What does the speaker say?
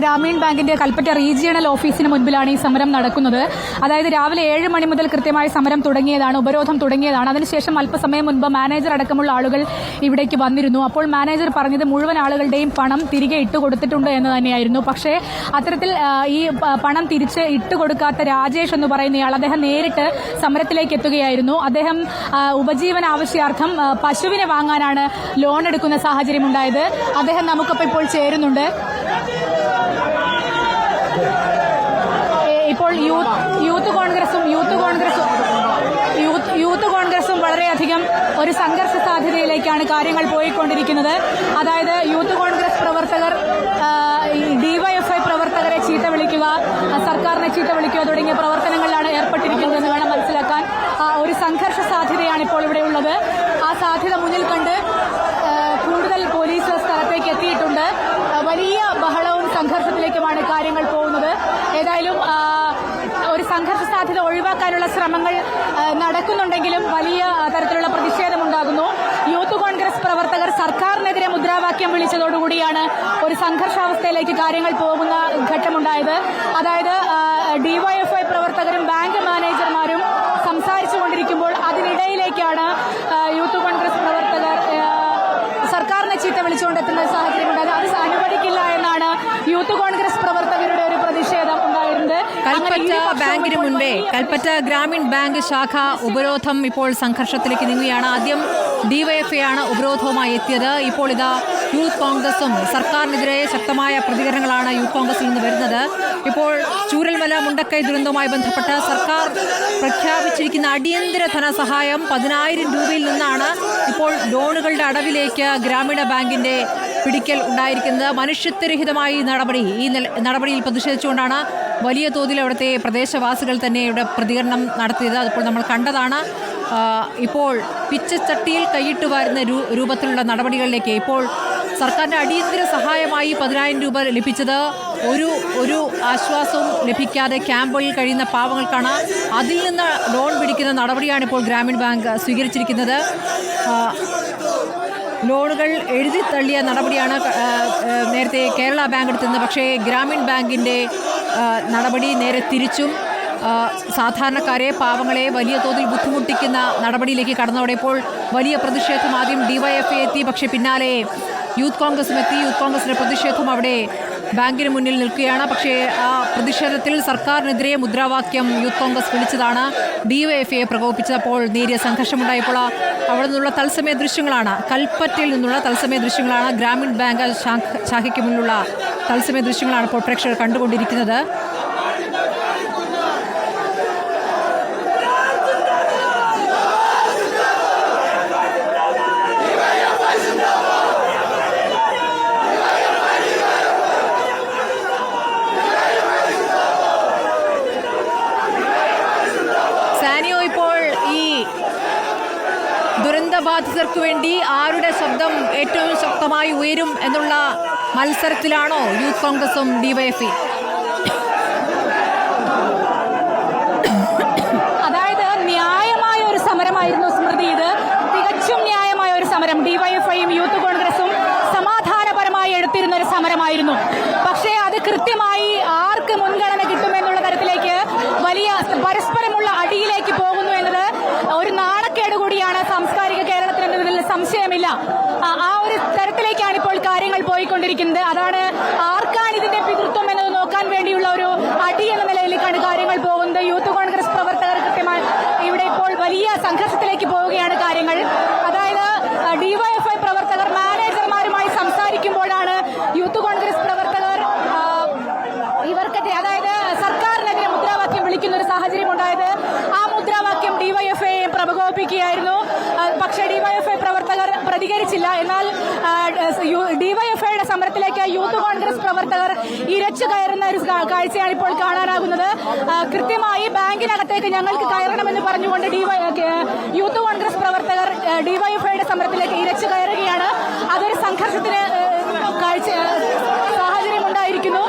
ഗ്രാമീൺ ബാങ്കിന്റെ കൽപ്പറ്റ റീജിയണൽ ഓഫീസിന് മുൻപിലാണ് ഈ സമരം നടക്കുന്നത്. അതായത് രാവിലെ 7 മണി മുതൽ കൃത്യമായി സമരം തുടങ്ങിയതാണ്, ഉപരോധം തുടങ്ങിയതാണ്. അതിനുശേഷം അല്പസമയം മുൻപ് മാനേജർ അടക്കമുള്ള ആളുകൾ ഇവിടേക്ക് വന്നിരുന്നു. അപ്പോൾ മാനേജർ പറഞ്ഞത് മുഴുവൻ ആളുകളുടെയും പണം തിരികെ ഇട്ടുകൊടുത്തിട്ടുണ്ട് എന്ന് തന്നെയായിരുന്നു. പക്ഷേ അത്തരത്തിൽ ഈ പണം തിരിച്ച് ഇട്ടുകൊടുക്കാത്ത രാജേഷ് എന്ന് പറയുന്നയാൾ അദ്ദേഹം നേരിട്ട് സമരത്തിലേക്ക് എത്തുകയായിരുന്നു. അദ്ദേഹം ഉപജീവന ആവശ്യാർത്ഥം പശുവിനെ വാങ്ങാനാണ് ലോൺ എടുക്കുന്ന സാഹചര്യം ഉണ്ടായത്. അദ്ദേഹം നമുക്കൊപ്പം ഇപ്പോൾ ചേരുന്നുണ്ട്. ഇപ്പോൾ യൂത്ത് കോൺഗ്രസും വളരെയധികം ഒരു സംഘർഷ സാധ്യതയിലേക്കാണ് കാര്യങ്ങൾ പോയിക്കൊണ്ടിരിക്കുന്നത്. അതായത് യൂത്ത് കോൺഗ്രസ് പ്രവർത്തകർ ഡിവൈഎഫ്ഐ പ്രവർത്തകരെ ചീത്ത വിളിക്കുക, സർക്കാരിനെ ചീത്ത വിളിക്കുക തുടങ്ങിയ പ്രവർത്തനങ്ങളിലാണ് ഏർപ്പെട്ടിരിക്കുന്നതെന്ന് വേണം മനസ്സിലാക്കാൻ. ഒരു സംഘർഷ സാധ്യതയാണ് ഇപ്പോൾ ഇവിടെ ഉള്ളത്. ആ സാധ്യത മുന്നിൽ കണ്ട് കൂടുതൽ പോലീസ് സ്ഥലത്തേക്ക് എത്തിയിട്ടുണ്ട്. വലിയ ബഹളവും സംഘർഷത്തിലേക്കുമാണ് കാര്യങ്ങൾ പോകുന്നത്. ഏതായാലും ഒരു സംഘർഷ സാധ്യത ഒഴിവാക്കാനുള്ള ശ്രമങ്ങൾ നടക്കുന്നുണ്ടെങ്കിലും വലിയ തരത്തിലുള്ള പ്രതിഷേധമുണ്ടാകുന്നു. യൂത്ത് കോൺഗ്രസ് പ്രവർത്തകർ സർക്കാരിനെതിരെ മുദ്രാവാക്യം വിളിച്ചതോടുകൂടിയാണ് ഒരു സംഘർഷാവസ്ഥയിലേക്ക് കാര്യങ്ങൾ പോകുന്ന ഘട്ടമുണ്ടായത്. അതായത് ഡിവൈഎഫ്ഐ പ്രവർത്തകരും ബാങ്ക് മാനേജർമാരും സംസാരിച്ചുകൊണ്ടിരിക്കുമ്പോൾ അതിനിടയിലേക്കാണ് യൂത്ത് കോൺഗ്രസ് പ്രവർത്തകർ സർക്കാരിനെ ചീത്ത വിളിച്ചുകൊണ്ടെത്തുന്ന സാഹചര്യം ഉണ്ടായത്. അത് അനുവദിക്കില്ല എന്നാണ് യൂത്ത് കോൺഗ്രസ് പ്രവർത്തകരുടെ ഒരു പ്രതിഷേധം ഉണ്ടായിരുന്നത്. കൽപ്പറ്റ ബാങ്കിന് മുൻപേ കൽപ്പറ്റ ഗ്രാമീൺ ബാങ്ക് ശാഖ ഉപരോധം ഇപ്പോൾ സംഘർഷത്തിലേക്ക് നീങ്ങുകയാണ്. ആദ്യം ഡിവൈഎഫ്ഐ ആണ് ഉപരോധവുമായി എത്തിയത്. ഇപ്പോൾ ഇതാ യൂത്ത് കോൺഗ്രസും സർക്കാരിനെതിരെ ശക്തമായ പ്രതികരണങ്ങളാണ് യൂത്ത് കോൺഗ്രസിൽ നിന്ന് വരുന്നത്. ഇപ്പോൾ ചൂരൽമല മുണ്ടക്കൈ ദുരന്തവുമായി ബന്ധപ്പെട്ട് സർക്കാർ പ്രഖ്യാപിച്ചിരിക്കുന്ന അടിയന്തര ധനസഹായം 10,000 രൂപയിൽ നിന്നാണ് ഇപ്പോൾ ലോണുകളുടെ അടവിലേക്ക് ഗ്രാമീണ ബാങ്കിന്റെ പിടിക്കൽ ഉണ്ടായിരിക്കുന്നത്. മനുഷ്യത്വരഹിതമായി ഈ നടപടിയിൽ പ്രതിഷേധിച്ചുകൊണ്ടാണ് വലിയ തോതിൽ അവിടുത്തെ പ്രദേശവാസികൾ തന്നെ ഇവിടെ പ്രതികരണം നടത്തിയത്. അതിപ്പോൾ നമ്മൾ കണ്ടതാണ്. ഇപ്പോൾ പിച്ചച്ചട്ടിയിൽ കൈയിട്ട് വരുന്ന രൂപത്തിലുള്ള നടപടികളിലേക്ക് ഇപ്പോൾ സർക്കാരിൻ്റെ അടിയന്തര സഹായമായി 10,000 രൂപ ലഭിച്ചത് ഒരു ആശ്വാസവും ലഭിക്കാതെ ക്യാമ്പുകളിൽ കഴിയുന്ന പാവങ്ങൾക്കാണ്. അതിൽ നിന്ന് ലോൺ പിടിക്കുന്ന നടപടിയാണ് ഇപ്പോൾ ഗ്രാമീൺ ബാങ്ക് സ്വീകരിച്ചിരിക്കുന്നത്. ലോണുകൾ എഴുതി തള്ളിയ നടപടിയാണ് നേരത്തെ കേരള ബാങ്ക് എടുത്തിരുന്നത്. പക്ഷേ ഗ്രാമീൺ ബാങ്കിൻ്റെ നടപടി നേരെ തിരിച്ചും സാധാരണക്കാരെ, പാവങ്ങളെ വലിയ തോതിൽ ബുദ്ധിമുട്ടിക്കുന്ന നടപടിയിലേക്ക് കടന്നതോടെ ഇപ്പോൾ വലിയ പ്രതിഷേധം. ആദ്യം ഡിവൈഎഫ്ഐ എത്തി, പക്ഷേ പിന്നാലെ യൂത്ത് കോൺഗ്രസും എത്തി. യൂത്ത് കോൺഗ്രസിൻ്റെ പ്രതിഷേധം അവിടെ ബാങ്കിന് മുന്നിൽ നിൽക്കുകയാണ്. പക്ഷേ ആ പ്രതിഷേധത്തിൽ സർക്കാരിനെതിരെ മുദ്രാവാക്യം യൂത്ത് കോൺഗ്രസ് വിളിച്ചതാണ് ഡിവൈഎഫ്ഐയെ പ്രകോപിപ്പിച്ചത്. അപ്പോൾ നേരിയ സംഘർഷമുണ്ടായപ്പോൾ അവിടെ നിന്നുള്ള തത്സമയ ദൃശ്യങ്ങളാണ്, കൽപ്പറ്റയിൽ നിന്നുള്ള തത്സമയ ദൃശ്യങ്ങളാണ്, ഗ്രാമീൺ ബാങ്ക് ശാഖയ്ക്ക് മുന്നിലുള്ള തത്സമയ ദൃശ്യങ്ങളാണ് ഇപ്പോൾ പ്രേക്ഷകർ കണ്ടുകൊണ്ടിരിക്കുന്നത്. ദുരന്തബാധിതർക്ക് വേണ്ടി ആരുടെ ശബ്ദം ഏറ്റവും ശക്തമായി ഉയരും എന്നുള്ള മത്സരത്തിലാണോ യൂത്ത് കോൺഗ്രസും ഡിവൈഎഫ്ഐ? അതായത് ന്യായമായ ഒരു സമരമായിരുന്നു സ്മൃതി. ഇത് തികച്ചും ന്യായമായ ഒരു സമരം. ഡിവൈഎഫ്ഐയും യൂത്ത് കോൺഗ്രസും സമാധാനപരമായി എടുത്തിരുന്ന ഒരു സമരമായിരുന്നു. പക്ഷേ അത് കൃത്യമായി ആർക്ക് മുൻഗണന കിട്ടുമെന്നുള്ള തരത്തിലേക്ക് വലിയ പരസ്പരമുള്ള അടിയിലേക്ക് പോകുന്നു എന്നത് ഒരു നാണക്കേട് കൂടിയാണ് സാംസ്കാരിക കേരളത്തിൽ എന്നതിൽ സംശയമില്ല. ആ ഒരു തരത്തിലേക്കാണ് ഇപ്പോൾ കാര്യങ്ങൾ പോയിക്കൊണ്ടിരിക്കുന്നത്. അതാണ് ആർക്കാണ് ഇതിന്റെ പിതൃത്വം എന്നത് നോക്കാൻ വേണ്ടിയുള്ള ഒരു അടി എന്ന നിലയിലേക്കാണ് കാര്യങ്ങൾ പോകുന്നത്. യൂത്ത് കോൺഗ്രസ് പ്രവർത്തകർ കൃത്യമായി ഇവിടെ ഇപ്പോൾ വലിയ സംഘർഷത്തിലേക്ക് പോവുകയാണ് കാര്യങ്ങൾ. അതായത് ഡിവൈഎഫ്ഐ പ്രവർത്തകർ മാനേജർമാരുമായി സംസാരിക്കുമ്പോഴാണ് യൂത്ത് കോൺഗ്രസ് പ്രവർത്തകർ ഇവർക്കെതിരെ, അതായത് സർക്കാരിനെതിരെ മുദ്രാവാക്യം വിളിക്കുന്ന ഒരു സാഹചര്യം ഉണ്ടായത്. ആ മുദ്രാവാക്യം ഡിവൈഎഫ്ഐ പ്രകോപിപ്പിക്കുകയായിരുന്നു. പക്ഷേ ഡിവൈഎഫ്ഐ പ്രവർത്തകർ പ്രതികരിച്ചില്ല. എന്നാൽ ഡിവൈഎഫ്ഐയുടെ സമരത്തിലേക്ക് യൂത്ത് കോൺഗ്രസ് പ്രവർത്തകർ ഇരച്ചു കയറുന്ന ഒരു കാഴ്ചയാണ് ഇപ്പോൾ കാണാനാകുന്നത്. കൃത്യമായി ബാങ്കിനകത്തേക്ക് ഞങ്ങൾക്ക് കയറണമെന്ന് പറഞ്ഞുകൊണ്ട് യൂത്ത് കോൺഗ്രസ് പ്രവർത്തകർ ഡിവൈഎഫ്ഐയുടെ സമരത്തിലേക്ക് ഇരച്ചു കയറുകയാണ്. അതൊരു സംഘർഷത്തിന് സാഹചര്യം ഉണ്ടായിരിക്കുന്നു.